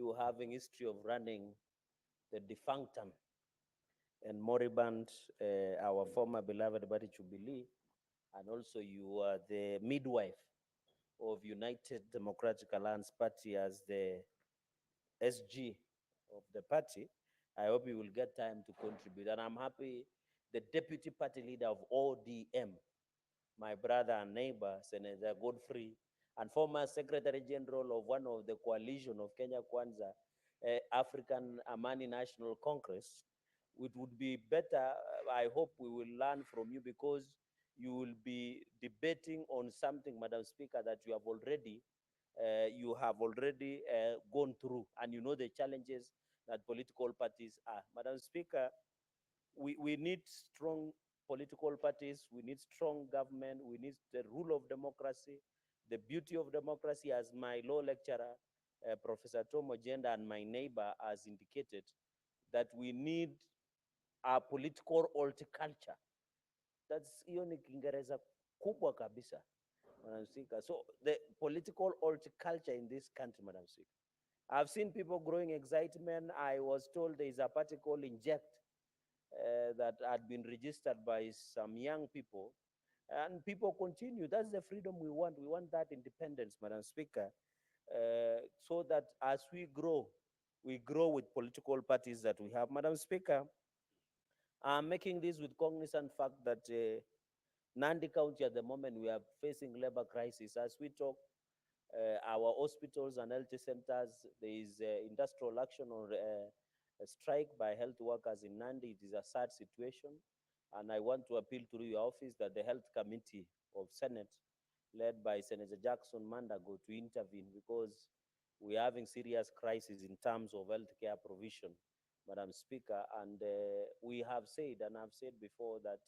you having history of running the defunctum and moribund, our former beloved Bari Jubilee, and also you are the midwife of United Democratic Alliance Party as the SG of the party. I hope you will get time to contribute. And I'm happy the deputy party leader of ODM, my brother and neighbor, Senator Godfrey, and former Secretary General of one of the coalition of Kenya Kwanza, African Amani National Congress. It would be better, I hope we will learn from you, because you will be debating on something, Madam Speaker, that you have already gone through, and you know the challenges that political parties are. Madam Speaker, we need strong political parties, we need strong government, we need the rule of democracy. The beauty of democracy, as my law lecturer, Professor Tom Ojenda, and my neighbor has indicated, that we need a political horticulture. That's hiyo ni Kiingereza kubwa kabisa, Madam Speaker. So the political horticulture in this country, Madam Speaker. I've seen people growing excitement. I was told there is a party called Inject that had been registered by some young people, and people continue. That's the freedom we want. We want that independence, Madam Speaker, so that as we grow with political parties that we have. Madam Speaker, I'm making this with cognizant fact that Nandi County at the moment, we are facing labor crisis. As we talk, our hospitals and health centers, there is industrial action or a strike by health workers in Nandi. It is a sad situation. And I want to appeal through your office that the health committee of Senate, led by Senator Jackson Mandago, to intervene, because we are having serious crisis in terms of healthcare provision, Madam Speaker. And we have said, and I've said before, that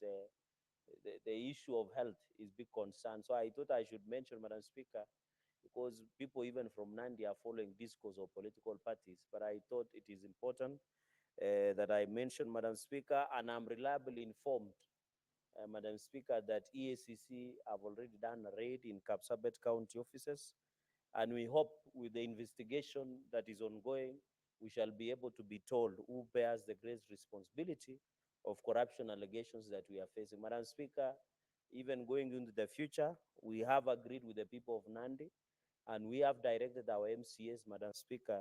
the issue of health is big concern. So I thought I should mention, Madam Speaker, because people even from Nandi are following discourse of political parties. But I thought it is important that I mention, Madam Speaker, and I'm reliably informed, Madam Speaker, that EACC have already done a raid in Kapsabet County offices. And we hope with the investigation that is ongoing, we shall be able to be told who bears the great responsibility of corruption allegations that we are facing. Madam Speaker, even going into the future, we have agreed with the people of Nandi, and we have directed our MCAs, Madam Speaker,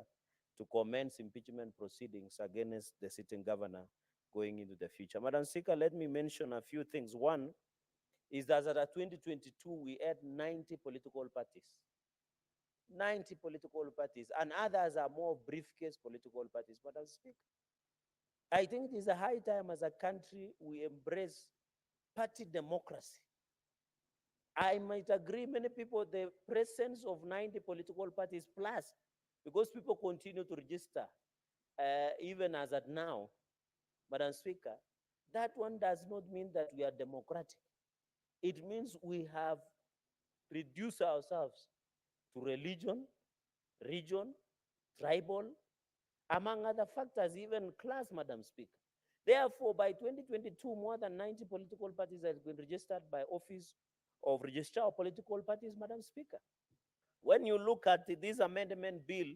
to commence impeachment proceedings against the sitting governor going into the future. Madam Speaker, let me mention a few things. One is that at 2022, we had 90 political parties. 90 political parties, and others are more briefcase political parties. Madam Speaker, I think it is a high time as a country we embrace party democracy. I might agree, many people, the presence of 90 political parties plus, because people continue to register, even as at now, Madam Speaker, that one does not mean that we are democratic. It means we have reduced ourselves to religion, region, tribal, among other factors, even class, Madam Speaker. Therefore, by 2022, more than 90 political parties have been registered by Office of Registrar of Political Parties, Madam Speaker. When you look at this amendment bill,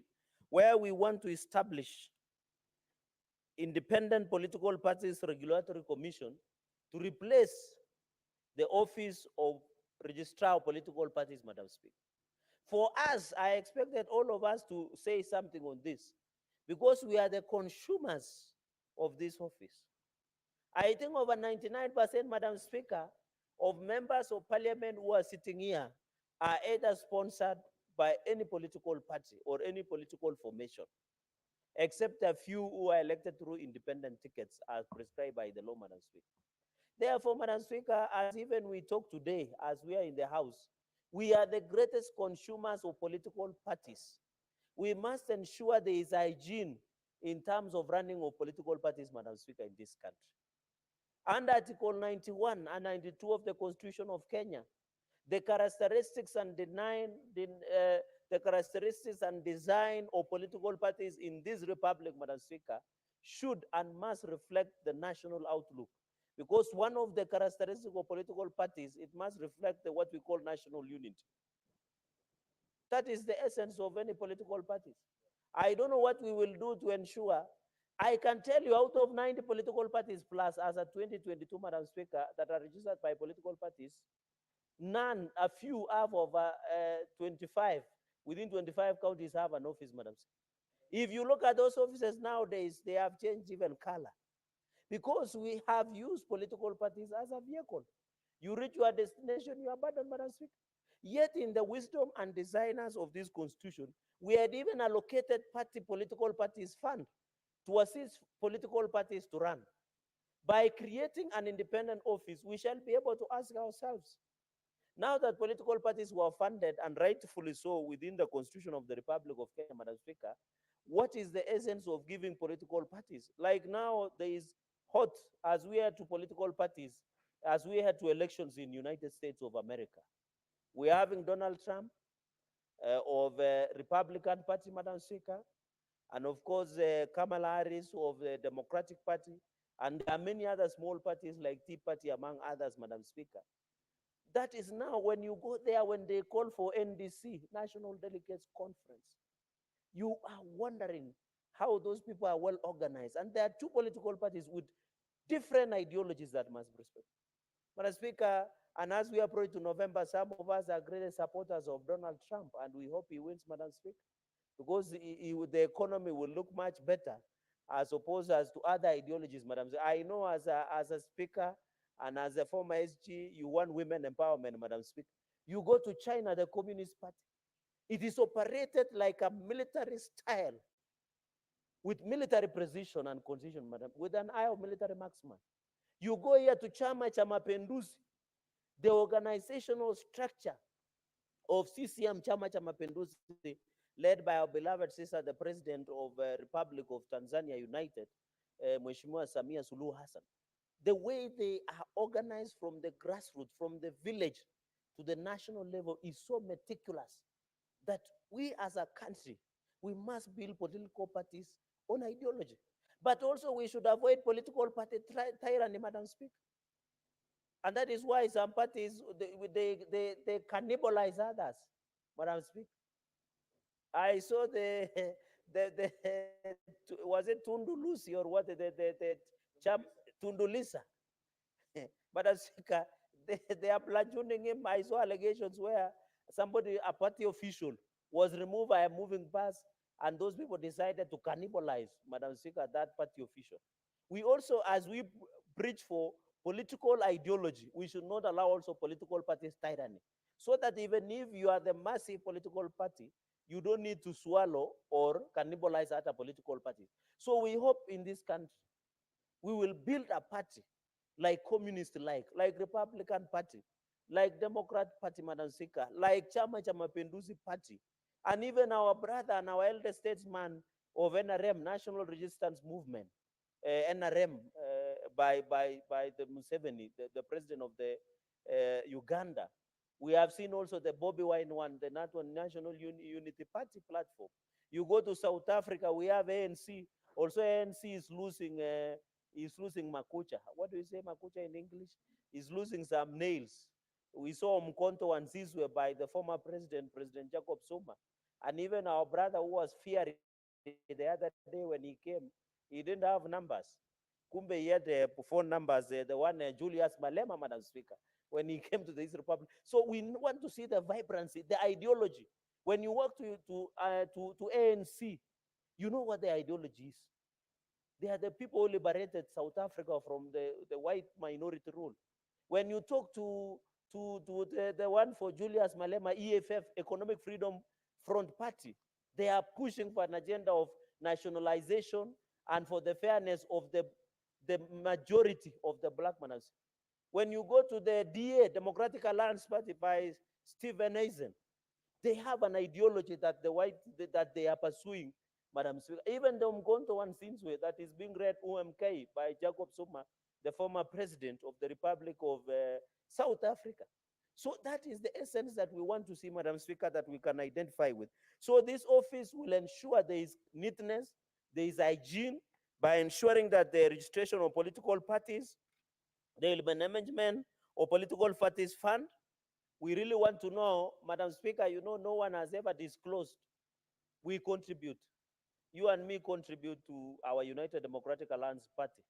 where we want to establish independent political parties regulatory commission to replace the Office of Registrar of Political Parties, Madam Speaker. For us, I expected all of us to say something on this, because we are the consumers of this office. I think over 99%, Madam Speaker, of members of parliament who are sitting here are either sponsored by any political party or any political formation, except a few who are elected through independent tickets as prescribed by the law, Madam Speaker. Therefore, Madam Speaker, as even we talk today, as we are in the House, we are the greatest consumers of political parties. We must ensure there is hygiene in terms of running of political parties, Madam Speaker, in this country. Under Article 91 and 92 of the Constitution of Kenya, the characteristics and the characteristics and design of political parties in this republic, Madam Speaker, should and must reflect the national outlook. Because one of the characteristics of political parties, it must reflect what we call national unity. That is the essence of any political parties. I don't know what we will do to ensure. I can tell you out of 90 political parties plus as a 2022, Madam Speaker, that are registered by political parties, none, a few have over 25. Within 25 counties have an office, Madam Speaker. If you look at those offices nowadays, they have changed even color because we have used political parties as a vehicle. You reach your destination, you abandon, Madam Speaker. Yet, in the wisdom and designers of this constitution, we had even allocated political parties fund to assist political parties to run. By creating an independent office, we shall be able to ask ourselves, now that political parties were funded and rightfully so within the Constitution of the Republic of Kenya, Madam Speaker, what is the essence of giving political parties? Like now, there is hot as we head to political parties, as we head to elections in United States of America. We're having Donald Trump of Republican Party, Madam Speaker, and of course Kamala Harris of the Democratic Party, and there are many other small parties like Tea Party, among others, Madam Speaker. That is now when you go there, when they call for NDC, National Delegates Conference, you are wondering how those people are well organized. And there are two political parties with different ideologies that must be respected. Madam Speaker, and as we approach to November, some of us are great supporters of Donald Trump, and we hope he wins, Madam Speaker, because the economy will look much better as opposed as to other ideologies, Madam Speaker. I know as a speaker and as a former SG, you want women empowerment, Madam Speaker. You go to China, the Communist Party. It is operated like a military style with military precision and concision, Madam, with an eye of military marksman. You go here to Chama cha Mapinduzi, the organizational structure of CCM, Chama cha Mapinduzi, led by our beloved sister, the President of Republic of Tanzania United, Mheshimiwa Samia Suluhu Hassan. The way they are organized from the grassroots, from the village to the national level is so meticulous that we as a country, we must build political parties on ideology. But also we should avoid political party tyranny, Madam Speaker. And that is why some parties, they cannibalize others, Madam Speaker. I saw was it Tundu Lucy or what, the chap, Tundu Lisa. Madam Speaker, they are platooning him. I saw allegations where somebody, a party official, was removed by a moving bus, and those people decided to cannibalize, Madam Speaker, that party official. We also, as we preach for political ideology, we should not allow also political parties tyranny. So that even if you are the massive political party, you don't need to swallow or cannibalize other political parties. So we hope in this country we will build a party like communist, like Republican Party, like Democrat Party, Madam Speaker, like Chama cha Mapinduzi Party, and even our brother and our elder statesman of NRM, National Resistance Movement, NRM, by the Museveni, the president of the Uganda. We have seen also the Bobby Wine one, the National Unity Party platform. You go to South Africa, we have ANC. Also, ANC is losing makucha. What do you say makucha in English? Is losing some nails. We saw Mkonto and Zizwe by the former president, President Jacob Zuma. And even our brother who was fiery the other day when he came, he didn't have numbers. Kumbe he had phone numbers, the one Julius Malema, Madam Speaker, when he came to this republic. So we want to see the vibrancy, the ideology. When you walk to ANC, you know what the ideology is. They are the people who liberated South Africa from the white minority rule. When you talk to the one for Julius Malema, EFF, Economic Freedom Front Party, they are pushing for an agenda of nationalization and for the fairness of the majority of the black man. When you go to the DA, Democratic Alliance Party by Stephen Eisen, they have an ideology that that they are pursuing, Madam Speaker. Even the Mgonto one Sinswe that is being read UMK by Jacob Zuma, the former president of the Republic of South Africa. So that is the essence that we want to see, Madam Speaker, that we can identify with. So this office will ensure there is neatness, there is hygiene, by ensuring that the registration of political parties, the management of political parties fund. We really want to know, Madam Speaker, you know, no one has ever disclosed. We contribute. You and me contribute to our United Democratic Alliance Party.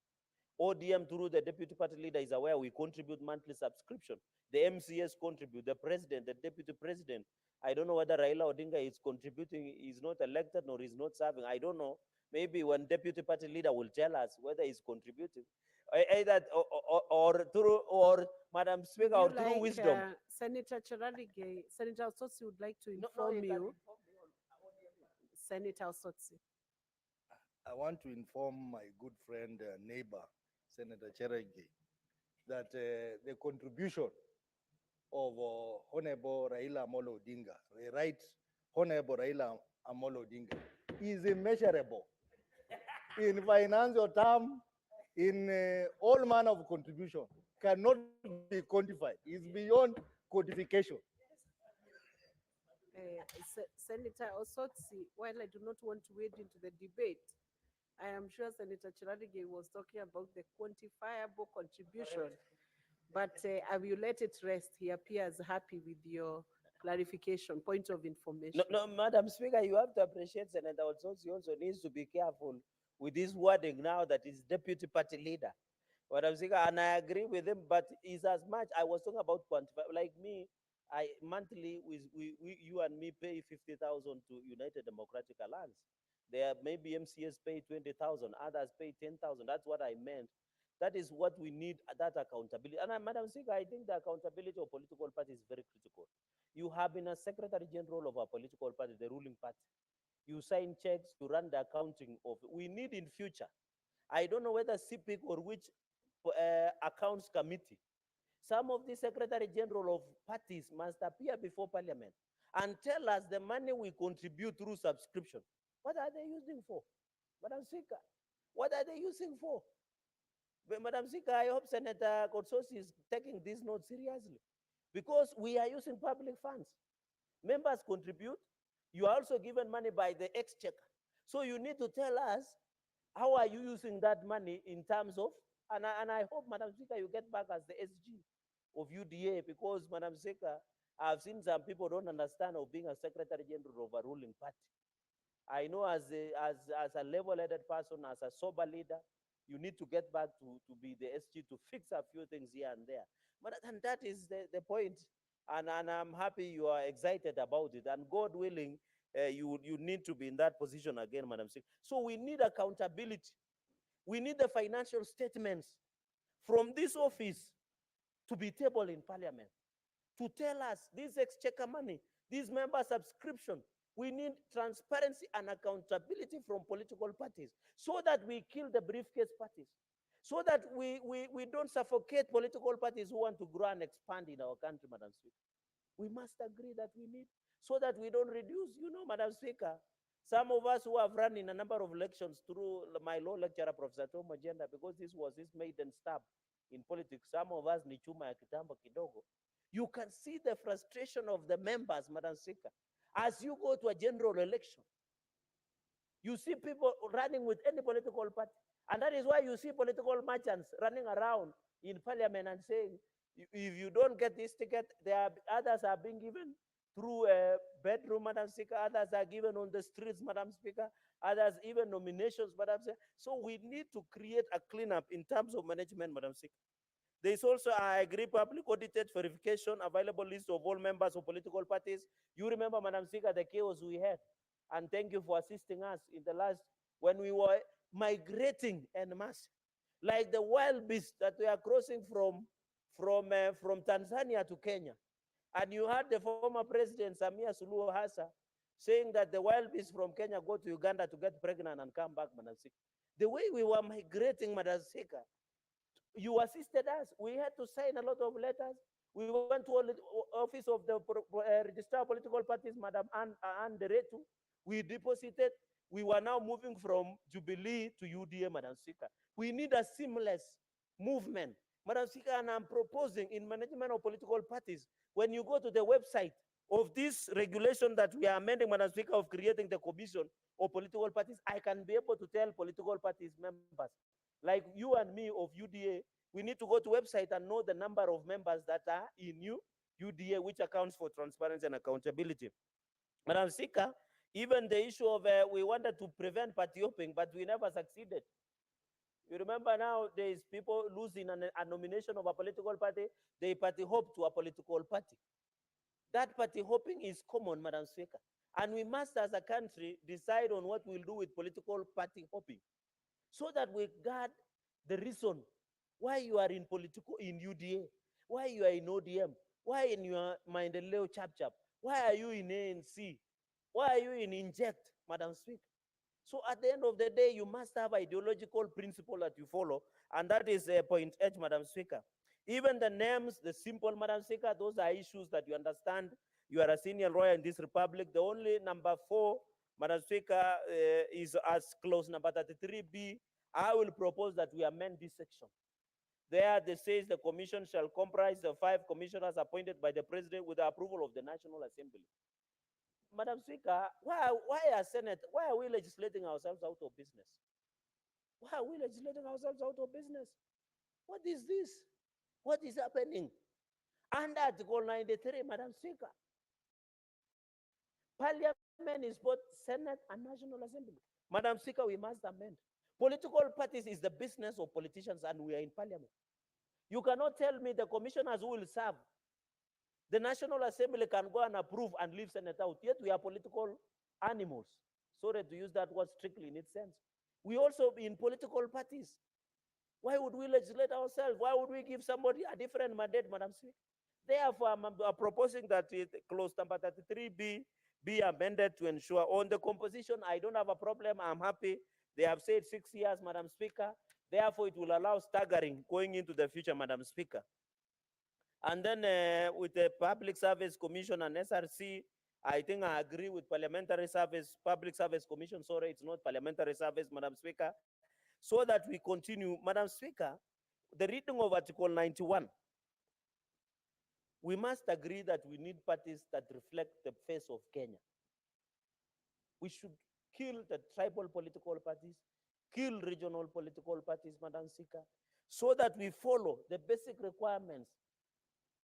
ODM, through the deputy party leader, is aware we contribute monthly subscription. The MCS contribute, the president, the deputy president. I don't know whether Raila Odinga is contributing, is not elected or is not serving. I don't know. Maybe one deputy party leader will tell us whether he's contributing. Either or through, or Madam Would Speaker, you or through like wisdom. Senator Cherargei, Senator Osotsi would like to No, no, inform you can you, inform me on ODM. Senator Osotsi. I want to inform my good friend, neighbor, Senator Cherargei, that the contribution of Honorable Raila Amolo Odinga, the right Honorable Raila Amolo Odinga, is immeasurable in financial term, in all manner of contribution, cannot be quantified. It's beyond quantification. Senator Osotsi, while I do not want to wade into the debate, I am sure Senator Cherargei was talking about the quantifiable contribution, but I will let it rest. He appears happy with your clarification, point of No, information. no, Madam Speaker, you have to appreciate Senator Otsotsi also needs to be careful with this wording now that is deputy party leader. Madam Speaker, and I agree with him, but is as much. I was talking about quantify. Like me, I monthly we you and me pay 50,000 to United Democratic Alliance. There maybe MCS pay 20,000, others pay 10,000. That's what I meant. That is what we need. That accountability. And Madam Speaker, I think the accountability of political parties is very critical. You have been a secretary general of a political party, the ruling party. You sign checks, you run the accounting of. We need in future. I don't know whether CPIC or which accounts committee. Some of the secretary general of parties must appear before parliament and tell us the money we contribute through subscription. What are they using for? Madam Speaker, what are they using for? But Madam Speaker, I hope Senator Kotsosi is taking this note seriously because we are using public funds. Members contribute. You are also given money by the exchequer. So you need to tell us how are you using that money in terms of, and I hope, Madam Speaker, you get back as the SG of UDA because, Madam Speaker, I've seen some people don't understand of being a secretary general of a ruling party. I know as a level-headed person, as a sober leader, you need to get back to be the SG to fix a few things here and there. But and that is the point. And I'm happy you are excited about it. And God willing, you need to be in that position again, Madam Speaker. So we need accountability. We need the financial statements from this office to be tabled in Parliament to tell us this exchequer money, this member subscription. We need transparency and accountability from political parties so that we kill the briefcase parties, so that we don't suffocate political parties who want to grow and expand in our country, Madam Speaker. We must agree that we need, so that we don't reduce, Madam Speaker. Some of us who have run in a number of elections through my law lecturer, Professor Tom Agenda, because this was his maiden stab in politics. Some of us ni chuma ya kitambo kidogo. You can see the frustration of the members, Madam Speaker. As you go to a general election, you see people running with any political party. And that is why you see political merchants running around in parliament and saying, if you don't get this ticket, there are others are being given through a bedroom, Madam Speaker. Others are given on the streets, Madam Speaker. Others even nominations, Madam Speaker. So we need to create a cleanup in terms of management, Madam Speaker. There is also, I agree, public audited verification, available list of all members of political parties. You remember, Madam Speaker, the chaos we had. And thank you for assisting us in the last, when we were migrating en masse, like the wild beasts that we are crossing from Tanzania to Kenya. And you had the former president, Samia Suluhu Hassan, saying that the wild beasts from Kenya go to Uganda to get pregnant and come back, Madam Speaker. The way we were migrating, Madam Speaker, you assisted us. We had to sign a lot of letters. We went to the office of the registrar of political parties, Madam Anne Deretu. We deposited. We were now moving from Jubilee to UDA, Madam Speaker. We need a seamless movement, Madam Speaker, and I'm proposing in management of political parties, when you go to the website of this regulation that we are amending, Madam Speaker, of creating the commission of political parties, I can be able to tell political parties members, like you and me of UDA, we need to go to website and know the number of members that are in UDA, which accounts for transparency and accountability. Madam Speaker, Even the issue of we wanted to prevent party hopping, but we never succeeded. You remember now there is people losing a nomination of a political party, they party hop to a political party. That party hopping is common, Madam Speaker. And we must, as a country, decide on what we'll do with political party hopping so that we guard the reason why you are in UDA, why you are in ODM, why in your Maendeleo Chap Chap, why are you in ANC, why are you in Inject, Madam Speaker? So at the end of the day, you must have ideological principle that you follow, and that is point H, Madam Speaker. Even the names, the simple, Madam Speaker, those are issues that you understand. You are a senior lawyer in this republic. The only number 4, Madam Speaker, is as close number 33B. I will propose that we amend this section. There, they says the commission shall comprise the 5 commissioners appointed by the president with the approval of the National Assembly. Madam Speaker, why are we legislating ourselves out of business? Why are we legislating ourselves out of business? What is this? What is happening? Under Article 93, Madam Speaker, Parliament is both Senate and National Assembly. Madam Speaker, we must amend. Political parties is the business of politicians, and we are in Parliament. You cannot tell me the commissioners who will serve. The National Assembly can go and approve and leave Senate out. Yet we are political animals. Sorry to use that word strictly in its sense. We also be in political parties. Why would we legislate ourselves? Why would we give somebody a different mandate, Madam Speaker? Therefore, I'm proposing that clause number 33B be amended to ensure on the composition. I don't have a problem. I'm happy. They have said 6 years, Madam Speaker. Therefore, it will allow staggering going into the future, Madam Speaker. And then with the Public Service Commission and SRC, I think I agree with Parliamentary Service, Public Service Commission. Sorry, it's not Parliamentary Service, Madam Speaker. So that we continue, Madam Speaker, the reading of Article 91, we must agree that we need parties that reflect the face of Kenya. We should kill the tribal political parties, kill regional political parties, Madam Speaker, so that we follow the basic requirements.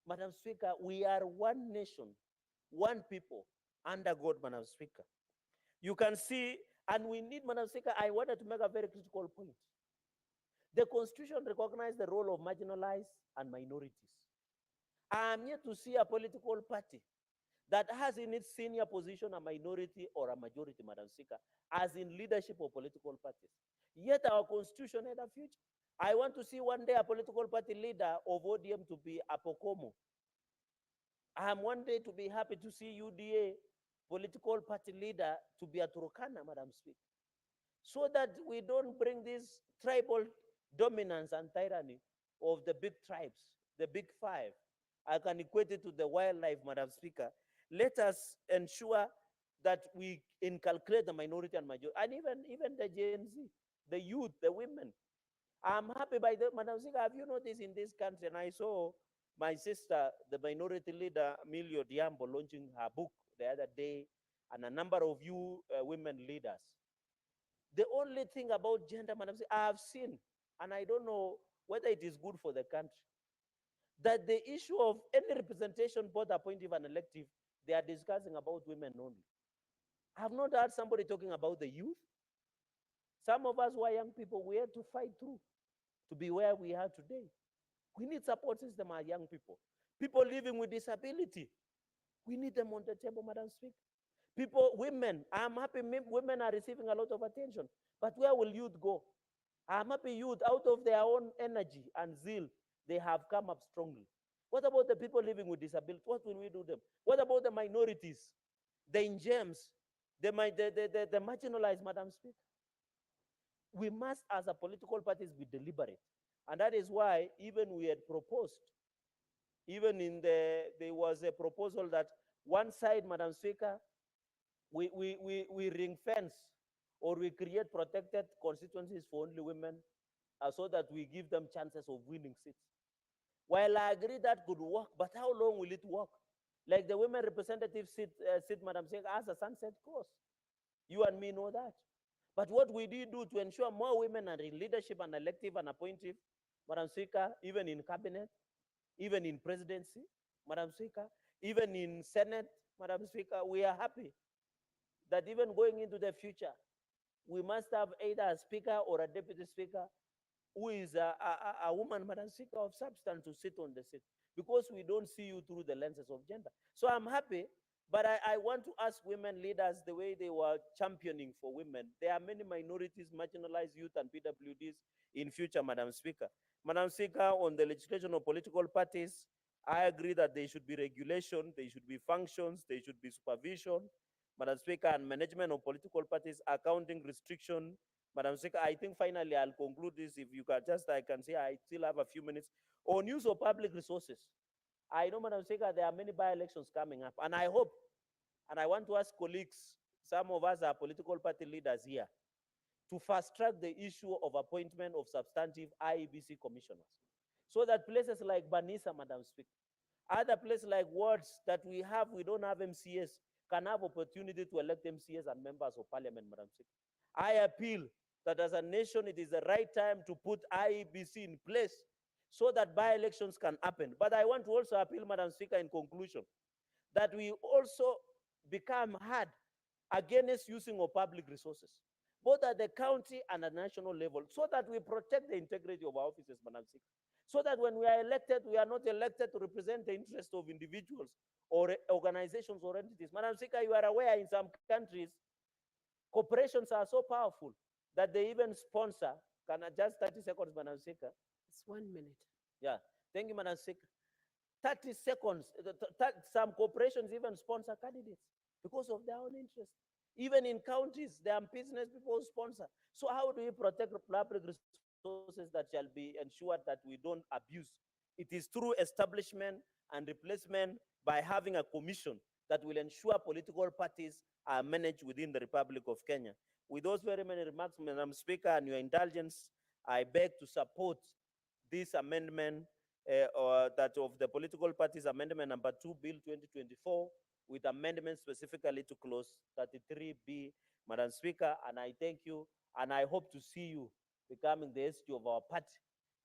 Madam Speaker, we are one nation, one people, under God, Madam Speaker. You can see, and we need, Madam Speaker, I wanted to make a very critical point. The Constitution recognizes the role of marginalized and minorities. I am yet to see a political party that has in its senior position a minority or a majority, Madam Speaker, as in leadership of political parties. Yet our Constitution had a future. I want to see one day a political party leader of ODM to be a Pokomo. I am one day to be happy to see UDA political party leader to be a Turkana, Madam Speaker, so that we don't bring this tribal dominance and tyranny of the big tribes, the big 5. I can equate it to the wildlife, Madam Speaker. Let us ensure that we inculcate the minority and majority, and even the Gen Z, the youth, the women. I'm happy by the, Madam Speaker, have you noticed in this country, and I saw my sister, the minority leader, Milio Diambo, launching her book the other day, and a number of you women leaders. The only thing about gender, Madam Speaker, I have seen, and I don't know whether it is good for the country, that the issue of any representation, both appointive and elective, they are discussing about women only. I have not heard somebody talking about the youth. Some of us who are young people, we had to fight through to be where we are today. We need support system, our young people. People living with disability, we need them on the table, Madam Speaker. People, women, I'm happy women are receiving a lot of attention, but where will youth go? I'm happy youth, out of their own energy and zeal, they have come up strongly. What about the people living with disability? What will we do them? What about the minorities, the ingems, the marginalized, Madam Speaker? We must, as a political parties, be deliberate. And that is why even we had proposed, even in there was a proposal that one side, Madam Speaker, we ring fence or we create protected constituencies for only women so that we give them chances of winning seats. While I agree that could work, but how long will it work? Like the women representative seat, Madam Speaker, as a sunset clause. You and me know that. But what we did do to ensure more women are in leadership and elective and appointive, Madam Speaker, even in cabinet, even in presidency, Madam Speaker, even in Senate, Madam Speaker, we are happy that even going into the future, we must have either a speaker or a deputy speaker who is a woman, Madam Speaker, of substance to sit on the seat, because we don't see you through the lenses of gender. So I'm happy, but I want to ask women leaders the way they were championing for women. There are many minorities, marginalized youth, and PWDs in future, Madam Speaker. Madam Speaker, on the legislation of political parties, I agree that there should be regulation, there should be functions, there should be supervision, Madam Speaker, and management of political parties, accounting restriction. Madam Speaker, I think finally I'll conclude this. If you can just, I can say I still have a few minutes. On use of public resources. I know, Madam Speaker, there are many by-elections coming up, and I hope, and I want to ask colleagues, some of us are political party leaders here, to fast track the issue of appointment of substantive IEBC commissioners, so that places like Banisa, Madam Speaker, other places like wards that we don't have MCS, can have opportunity to elect MCS and members of parliament, Madam Speaker. I appeal that as a nation, it is the right time to put IEBC in place so that by-elections can happen. But I want to also appeal, Madam Speaker, in conclusion, that we also become hard against using of public resources, both at the county and at national level, so that we protect the integrity of our offices, Madam Speaker. So that when we are elected, we are not elected to represent the interest of individuals or organizations or entities. Madam Speaker, you are aware in some countries, corporations are so powerful that they even sponsor. Can I just 30 seconds, Madam Speaker? It's 1 minute. Yeah. Thank you, Madam Speaker. 30 seconds. Some corporations even sponsor candidates because of their own interest. Even in counties, there are business people who sponsor. So how do we protect public resources that shall be ensured that we don't abuse? It is through establishment and replacement by having a commission that will ensure political parties are managed within the Republic of Kenya. With those very many remarks, Madam Speaker, and your indulgence, I beg to support this amendment or that of the political parties amendment number 2 bill 2024, with amendments specifically to clause 33b, Madam Speaker. And I thank you, and I hope to see you becoming the SG of our party,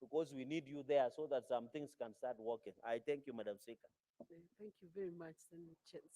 because we need you there so that some things can start working. I thank you, Madam Speaker. Thank you very much, Senator